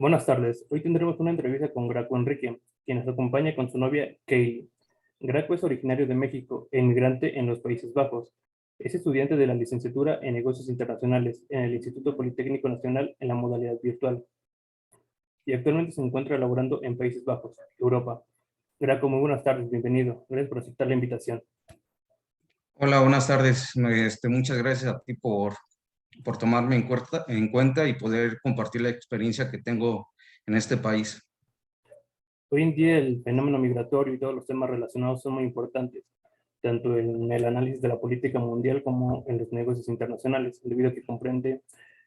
Buenas tardes. Hoy tendremos una entrevista con Graco Enrique, quien nos acompaña con su novia Kaylee. Graco es originario de México e inmigrante en los Países Bajos. Es estudiante de la licenciatura en Negocios Internacionales en el Instituto Politécnico Nacional en la modalidad virtual y actualmente se encuentra laborando en Países Bajos, Europa. Graco, muy buenas tardes, bienvenido. Gracias por aceptar la invitación. Hola, buenas tardes. Muchas gracias a ti por tomarme en cuenta y poder compartir la experiencia que tengo en este país. Hoy en día el fenómeno migratorio y todos los temas relacionados son muy importantes, tanto en el análisis de la política mundial como en los negocios internacionales, debido a que comprende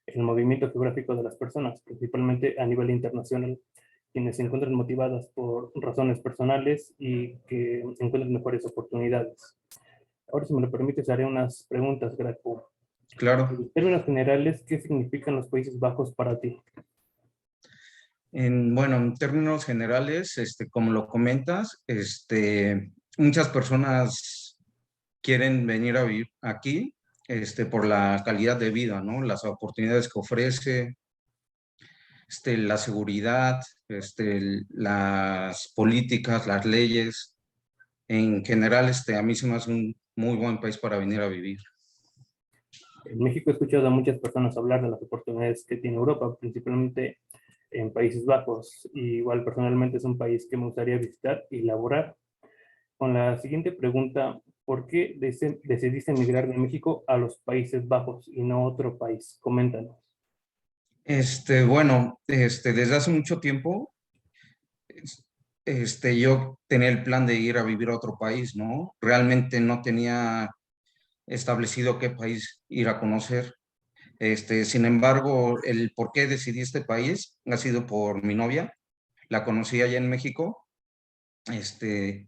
el movimiento geográfico de las personas, principalmente a nivel internacional, quienes se encuentran motivadas por razones personales y que encuentran mejores oportunidades. Ahora, si me lo permites, haré unas preguntas, Graco. Claro, En términos generales, ¿qué significan los Países Bajos para ti? en términos generales, como lo comentas, muchas personas quieren venir a vivir aquí, por la calidad de vida, ¿no? Las oportunidades que ofrece, la seguridad, las políticas, las leyes. En general, a mí se me hace un muy buen país para venir a vivir. En México he escuchado a muchas personas hablar de las oportunidades que tiene Europa, principalmente en Países Bajos. Y igual personalmente es un país que me gustaría visitar y laborar. Con la siguiente pregunta, ¿por qué decidiste emigrar de México a los Países Bajos y no a otro país? Coméntanos. Desde hace mucho tiempo, es- yo tenía el plan de ir a vivir a otro país, ¿no? Realmente no tenía establecido qué país ir a conocer. Sin embargo, el por qué decidí este país ha sido por mi novia. La conocí allá en México. Este,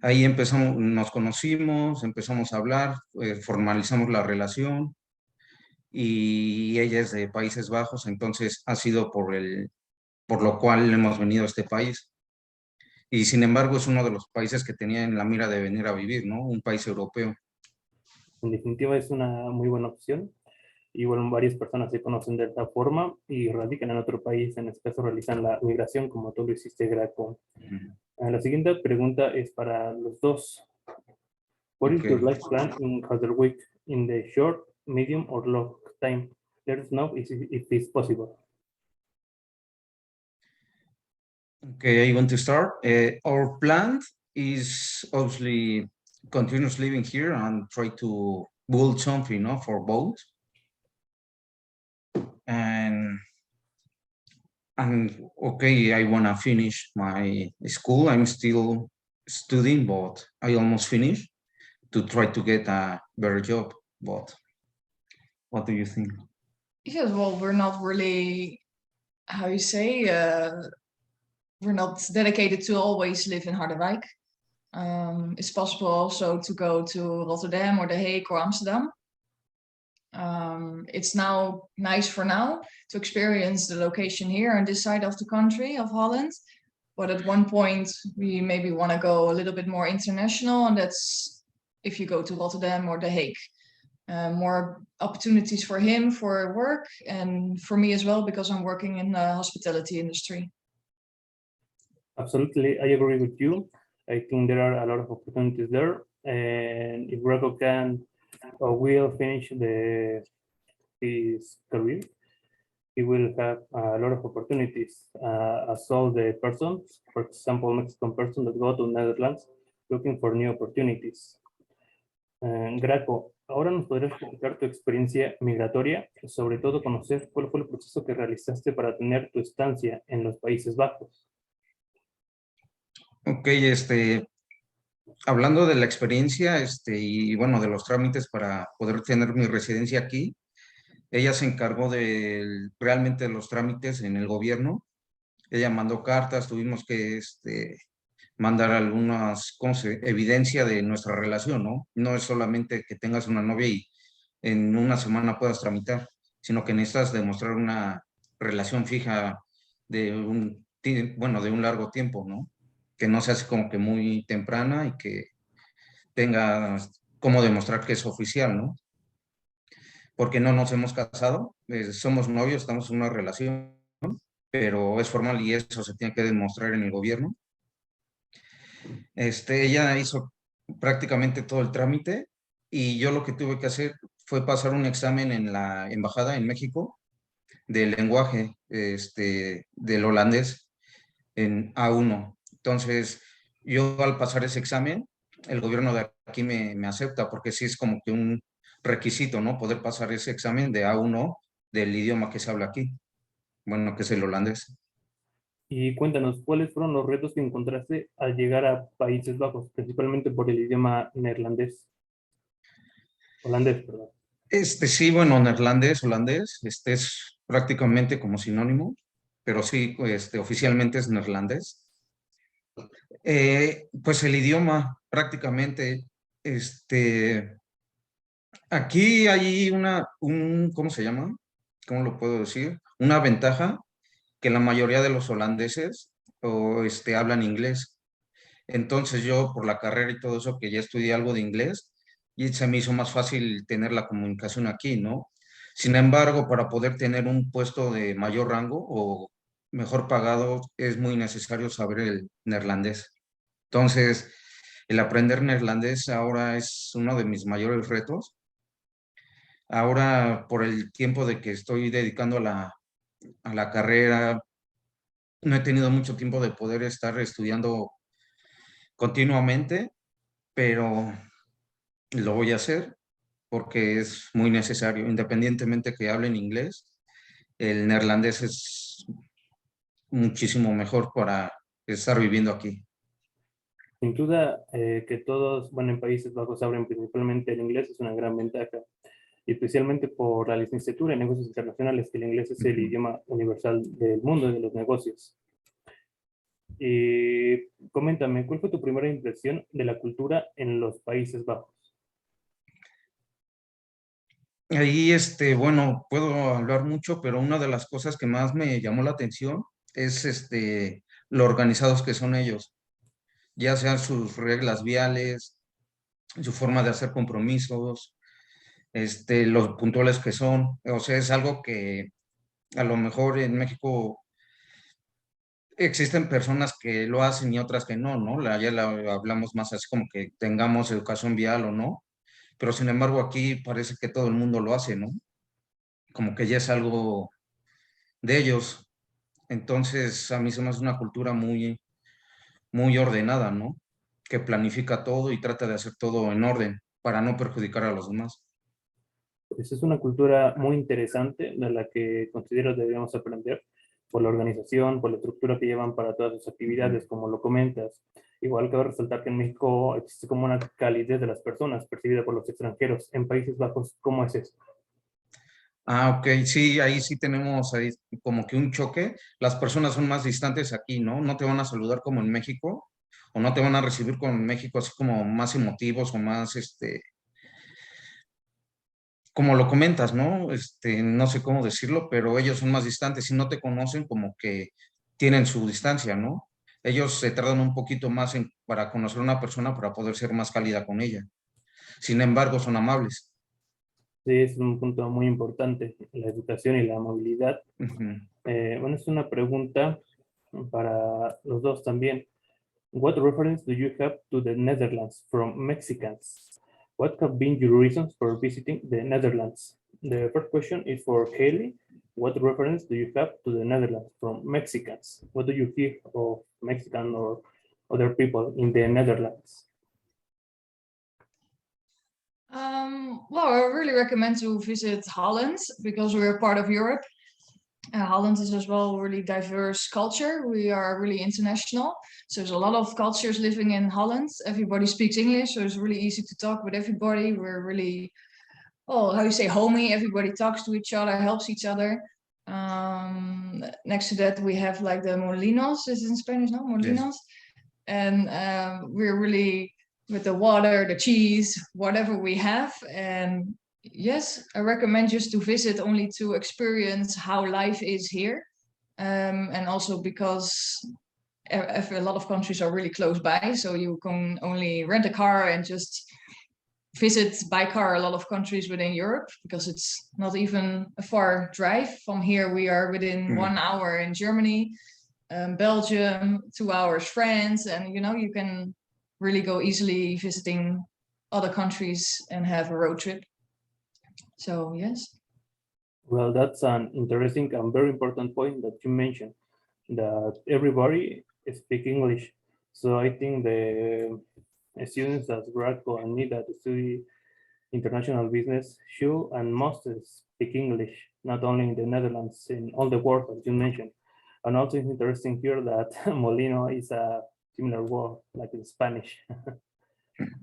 Ahí nos conocimos, empezamos a hablar, formalizamos la relación y ella es de Países Bajos, entonces ha sido por lo cual hemos venido a este país. Y sin embargo es uno de los países que tenía en la mira de venir a vivir, ¿no? Un país europeo. En definitiva es una muy buena opción. Igual varias personas se conocen de esta forma y radican en otro país, en este caso realizan la migración como tú lo hiciste, Graco. Ujú. La siguiente pregunta es para los dos. What is Ok. your life plan in Harderwijk in the short, medium, or long time? Let us know if it's possible. Okay, I want to start. Our plan is obviously continuous living here and try to build something, no, for both. And okay, I wanna finish my school. I'm still studying, but I almost finished to try to get a better job. But what do you think? Yes, well, we're not really, how you say, we're not dedicated to always live in Harderwijk. It's possible also to go to Rotterdam or The Hague or Amsterdam. It's now nice for now to experience the location here on this side of the country of Holland. But at one point, we maybe want to go a little bit more international, and that's if you go to Rotterdam or The Hague. More opportunities for him for work and for me as well because I'm working in the hospitality industry. Absolutely, I agree with you. I think there are a lot of opportunities there, and if Graco can or will finish his career, he will have a lot of opportunities. As all the persons, for example, Mexican person that go to Netherlands looking for new opportunities. Graco, ahora nos podrías platicar tu experiencia migratoria, sobre todo conocer cuál fue el proceso que realizaste para tener tu estancia en los Países Bajos. Ok, hablando de la experiencia, y bueno, de los trámites para poder tener mi residencia aquí, ella se encargó realmente de los trámites en el gobierno. Ella mandó cartas, tuvimos que mandar algunas, evidencia de nuestra relación, ¿no? No es solamente que tengas una novia y en una semana puedas tramitar, sino que necesitas demostrar una relación fija de un largo tiempo, ¿no? Que no se hace como que muy temprana y que tengas cómo demostrar que es oficial, ¿no? Porque no nos hemos casado, somos novios, estamos en una relación, pero es formal y eso se tiene que demostrar en el gobierno. Ella hizo prácticamente todo el trámite y yo lo que tuve que hacer fue pasar un examen en la embajada en México del lenguaje del holandés en A1. Entonces, yo al pasar ese examen, el gobierno de aquí me acepta porque sí es como que un requisito, ¿no? Poder pasar ese examen de A1 del idioma que se habla aquí, bueno, que es el holandés. Y cuéntanos, ¿cuáles fueron los retos que encontraste al llegar a Países Bajos, principalmente por el idioma holandés, perdón? Sí, bueno, neerlandés, holandés, es prácticamente como sinónimo, pero sí, oficialmente es neerlandés. Pues el idioma, prácticamente, aquí hay ¿cómo se llama? ¿Cómo lo puedo decir? Una ventaja que la mayoría de los holandeses hablan inglés. Entonces yo por la carrera y todo eso, que ya estudié algo de inglés, y se me hizo más fácil tener la comunicación aquí, ¿no? Sin embargo, para poder tener un puesto de mayor rango o mejor pagado, es muy necesario saber el neerlandés. Entonces, el aprender neerlandés ahora es uno de mis mayores retos. Ahora, por el tiempo de que estoy dedicando a la carrera, no he tenido mucho tiempo de poder estar estudiando continuamente, pero lo voy a hacer porque es muy necesario, independientemente que hablen inglés, el neerlandés es muchísimo mejor para estar viviendo aquí. Sin duda que todos, bueno, en Países Bajos hablan principalmente el inglés, es una gran ventaja, y especialmente por la licenciatura en negocios internacionales, que el inglés es el Ujú. idioma universal del mundo y de los negocios. Coméntame, ¿cuál fue tu primera impresión de la cultura en los Países Bajos? Ahí, bueno, puedo hablar mucho, pero una de las cosas que más me llamó la atención es, lo organizados que son ellos, ya sean sus reglas viales, su forma de hacer compromisos, los puntuales que son. O sea, es algo que a lo mejor en México existen personas que lo hacen y otras que no, ¿no? Ya hablamos más así como que tengamos educación vial o no, pero sin embargo aquí parece que todo el mundo lo hace, ¿no? Como que ya es algo de ellos. Entonces, a mí se me hace una cultura muy, muy ordenada, ¿no? Que planifica todo y trata de hacer todo en orden para no perjudicar a los demás. Pues es una cultura muy interesante de la que considero deberíamos aprender por la organización, por la estructura que llevan para todas sus actividades, como lo comentas. Igual cabe resaltar que en México existe como una calidez de las personas percibida por los extranjeros. En Países Bajos, ¿cómo es eso? Ah, ok, sí, ahí sí tenemos ahí como que un choque. Las personas son más distantes aquí, ¿no? No te van a saludar como en México o no te van a recibir como en México, así como más emotivos o más, como lo comentas, ¿no? No sé cómo decirlo, pero ellos son más distantes y no te conocen como que tienen su distancia, ¿no? Ellos se tardan un poquito más para conocer a una persona para poder ser más cálida con ella. Sin embargo, son amables. Sí, es un punto muy importante, la educación y la movilidad. Ujú. Bueno, es una pregunta para los dos también. What reference do you have to the Netherlands from Mexicans? What have been your reasons for visiting the Netherlands? The first question is for Haley. What reference do you have to the Netherlands from Mexicans? What do you hear of Mexican or other people in the Netherlands? Well, I really recommend to visit Holland because we're part of Europe. Holland is as well a really diverse culture. We are really international. So there's a lot of cultures living in Holland. Everybody speaks English, so it's really easy to talk with everybody. We're really, oh, how you say, homey. Everybody talks to each other, helps each other. Next to that, we have like the Molinos. Is it in Spanish, no? Yes. Molinos. And we're really with the water, the cheese, whatever we have. And yes, I recommend just to visit only to experience how life is here. And also because a lot of countries are really close by, so you can only rent a car and just visit by car a lot of countries within Europe, because it's not even a far drive. From here, we are within 1 hour in Germany, Belgium, 2 hours France, and you can really go easily visiting other countries and have a road trip. So yes. Well, that's an interesting and very important point that you mentioned, that everybody speaks English. So I think the students as Radko and me that study international business should and must speak English, not only in the Netherlands, in all the world, as you mentioned. And also it's interesting here that Molino is a similar word, like in Spanish.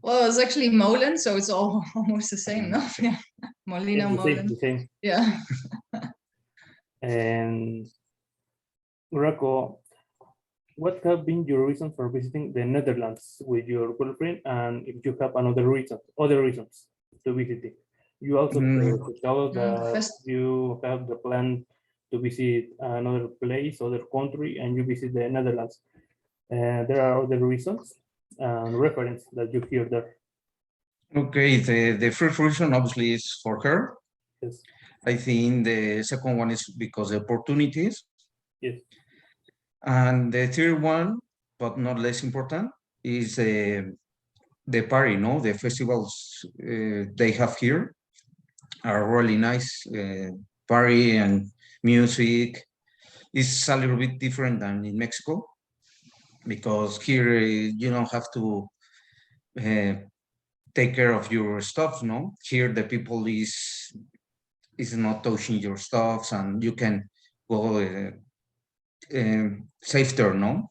Well, it's actually molen, so it's all almost the same, no? Yeah. Molino, It's the same, molen. the same. Yeah. And Radko, what have been your reasons for visiting the Netherlands with your girlfriend, and if you have other reasons to visit it? You also tell us that you have the plan to visit another place, other country, and you visit the Netherlands. There are other reasons and reference that you hear there. Okay, the first reason obviously is for her. Yes. I think the second one is because the opportunities. Yes. And the third one, but not less important, is the party, no? The festivals they have here are really nice. Party and music is a little bit different than in Mexico, because here you don't have to take care of your stuff, no? Here the people is not touching your stuff, and you can go safer, no?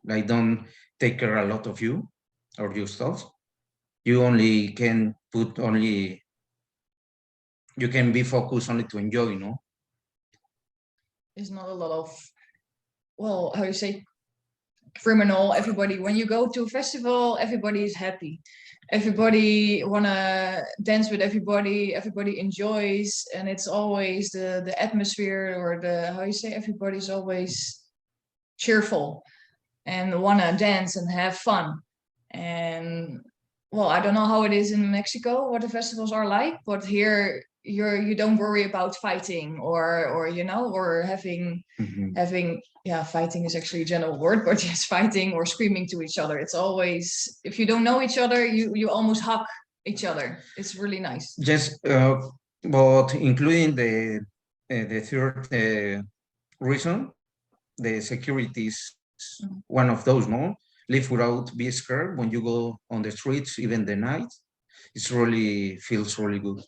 Like don't take care a lot of you or your stuff. You only can you can be focused only to enjoy, no? There's not a lot of, well, how you say, criminal. Everybody, when you go to a festival, everybody is happy. Everybody wanna dance with everybody. Everybody enjoys, and it's always the atmosphere, or the, how you say, everybody's always cheerful and wanna dance and have fun. And well, I don't know how it is in Mexico, what the festivals are like, but here you don't worry about fighting or or having fighting is actually a general word, but just fighting or screaming to each other. It's always, if you don't know each other, you almost hug each other. It's really nice. Yes, but including the third reason, the security is one of those, no? Live without be scared when you go on the streets, even the night. It's really feels really good.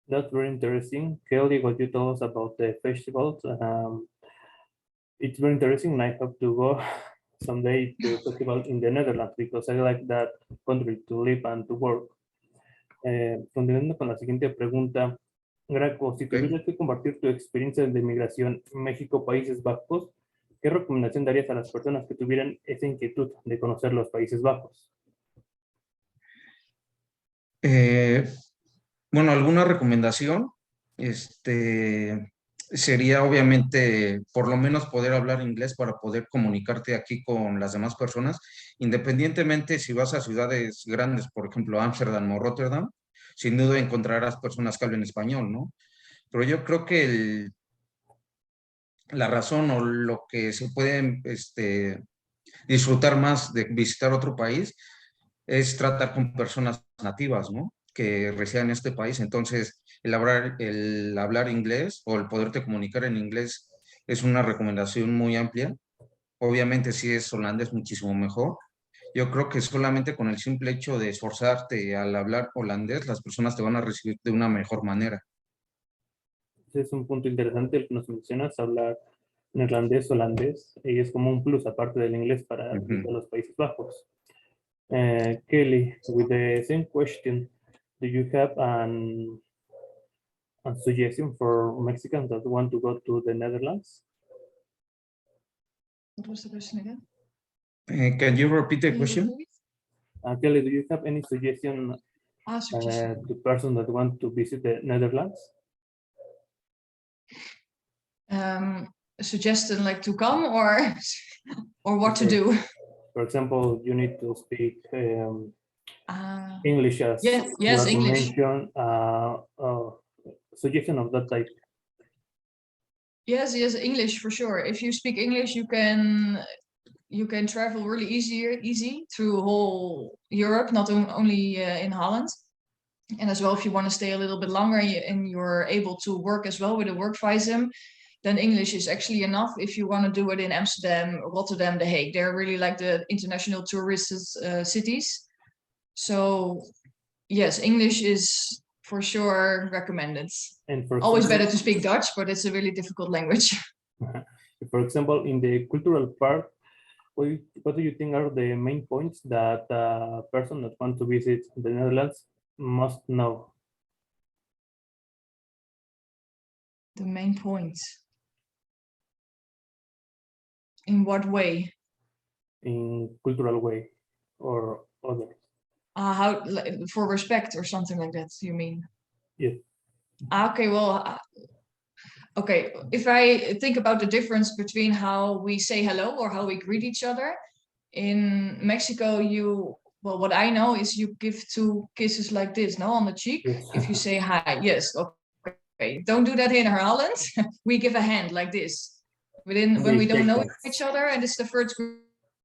That's very interesting. Kelly, what you told us about the festivals. It's very interesting, and I hope to go someday to a festival in the Netherlands because I like that country to live and to work. Continuando con la siguiente pregunta, Graco, si tuvieras que compartir tu experiencia de migración México-Países Bajos, ¿qué recomendación darías a las personas que tuvieran esa inquietud de conocer los Países Bajos? Bueno, alguna recomendación, sería obviamente por lo menos poder hablar inglés para poder comunicarte aquí con las demás personas, independientemente si vas a ciudades grandes, por ejemplo, Ámsterdam o Rotterdam, sin duda encontrarás personas que hablen español, ¿no? Pero yo creo que la razón o lo que se puede disfrutar más de visitar otro país es tratar con personas nativas, ¿no? Que residen en este país. Entonces, el hablar inglés o el poderte comunicar en inglés es una recomendación muy amplia. Obviamente, si es holandés, muchísimo mejor. Yo creo que solamente con el simple hecho de esforzarte al hablar holandés, las personas te van a recibir de una mejor manera. Es un punto interesante el que nos mencionas, hablar neerlandés, holandés, y es como un plus aparte del inglés para los Países Bajos. Kelly, with the same question, do you have a suggestion for Mexicans that want to go to the Netherlands? What was the question again? Can you repeat the question? Kelly, do you have any suggestion to person that want to visit the Netherlands? A suggestion like to come or what to do? For example, you need to speak English, as yes, Marco English. mentioned, suggestion of that type. Yes, English for sure. If you speak English, you can travel really easy through whole Europe, not only in Holland. And as well, if you want to stay a little bit longer and you're able to work as well with a work visum, then English is actually enough. If you want to do it in Amsterdam, Rotterdam, The Hague, they're really like the international tourist cities. So yes, English is for sure recommended. And for Always example, better to speak Dutch, but it's a really difficult language. for example, in the cultural part, what do you think are the main points that a person that wants to visit the Netherlands must know? The main points. In what way? In cultural way or other? How for respect or something like that, you mean? Yeah. Okay, well, okay, if I think about the difference between how we say hello or how we greet each other, in Mexico, well, what I know is you give 2 kisses like this, no, on the cheek, Yes. if you say hi. Yes, okay. Don't do that in Holland. We give a hand like this. When we don't know each other, and it's the first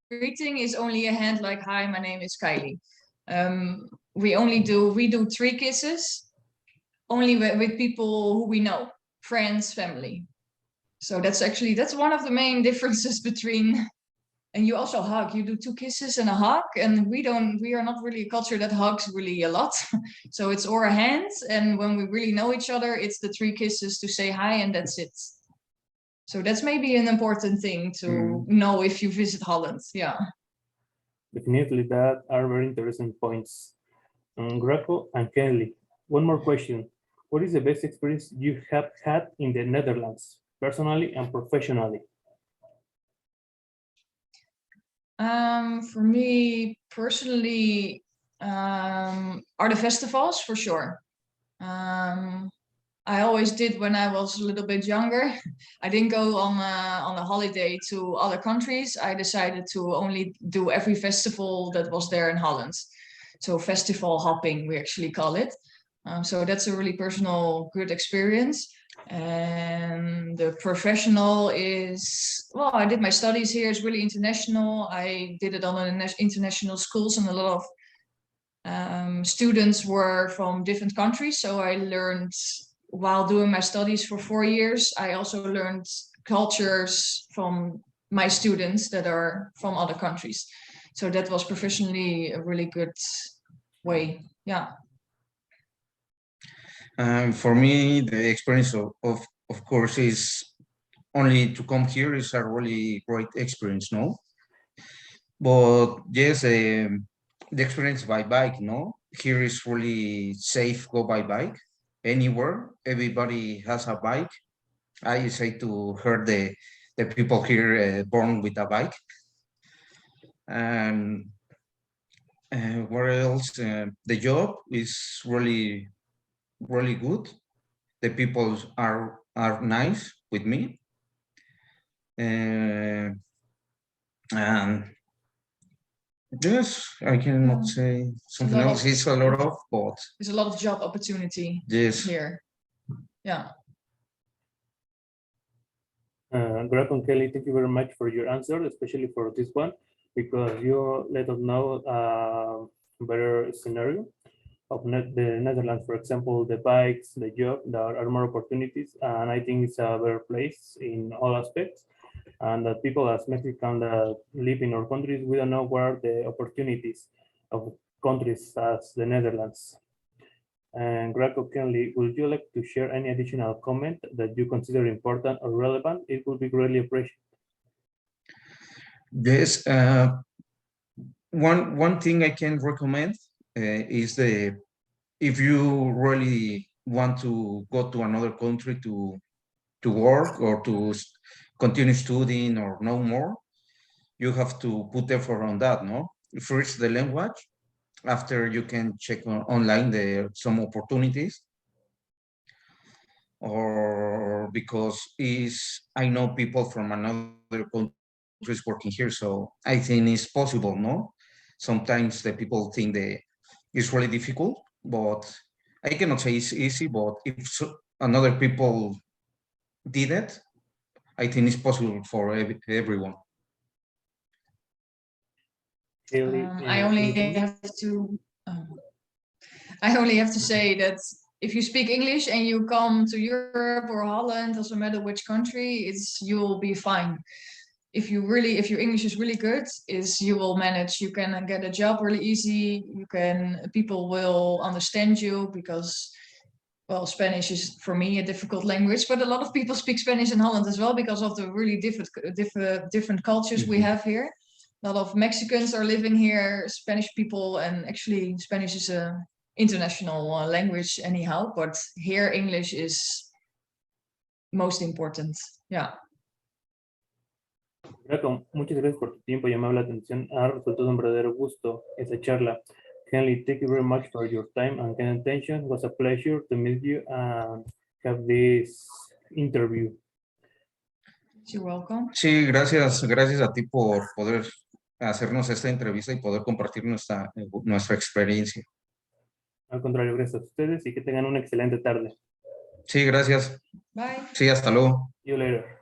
greeting is only a hand like, hi, my name is Kylie. We do 3 kisses only with people who we know, friends, family. So that's one of the main differences between. And you also hug. You do 2 kisses and a hug, and we are not really a culture that hugs really a lot. So it's or a hand, and when we really know each other, it's the 3 kisses to say hi, and that's it. So that's maybe an important thing to know if you visit Holland. Yeah. Definitely, that are very interesting points. Greco and Kelly, one more question. What is the best experience you have had in the Netherlands, personally and professionally? For me personally, are the festivals for sure. I always did when I was a little bit younger. I didn't go on a holiday to other countries. I decided to only do every festival that was there in Holland. So festival hopping, we actually call it. So that's a really personal, good experience. And the professional is, well, I did my studies here. It's really international. I did it on an international schools, and a lot of students were from different countries. So I learned while doing my studies for 4 years, I also learned cultures from my students that are from other countries. So that was professionally a really good way. Yeah. For me, the experience of course is only to come here is a really great experience, no? But yes, the experience by bike, no? Here is really safe go by bike anywhere. Everybody has a bike. I say to her the people here born with a bike. And where else? The job is really good. The people are nice with me. And yes, I cannot say something else. It's a lot of, but there's a lot of job opportunity here. Yeah. Greg and Kelly, thank you very much for your answer, especially for this one, because you let us know a better scenario of the Netherlands. For example, the bikes, the job, there are more opportunities, and I think it's a better place in all aspects. And that people as Mexican that live in our countries, we don't know where the opportunities of countries as the Netherlands. And Greco Kenley, would you like to share any additional comment that you consider important or relevant? It would be greatly appreciated. Yes, one thing I can recommend is if you really want to go to another country to work or to continue studying or know more, you have to put effort on that, no? First, the language. After, you can check online some opportunities. Or because I know people from another countries working here, so I think it's possible, no? Sometimes the people think is really difficult, but I cannot say it's easy, but if another people did it, I think it's possible for everyone. Haley, I only anything? have to say that if you speak English and you come to Europe or Holland, doesn't matter which country, you'll be fine. If your English is really good, you will manage. You can get a job really easy. People will understand you because, well, Spanish is for me a difficult language, but a lot of people speak Spanish in Holland as well because of the really different cultures we have here. A lot of Mexicans are living here, Spanish people, and actually Spanish is a international language anyhow, but here English is most important. Yeah. Graco, muchas gracias por tu tiempo, llamaba la atención. Ha resultado un verdadero gusto esta charla. Henley, thank you very much for your time and kind attention. It was a pleasure to meet you and have this interview. You're welcome. Sí, gracias a ti por poder hacernos esta entrevista y poder compartir nuestra experiencia. Al contrario, gracias a ustedes y que tengan una excelente tarde. Sí, gracias. Bye. Sí, hasta luego. See you later.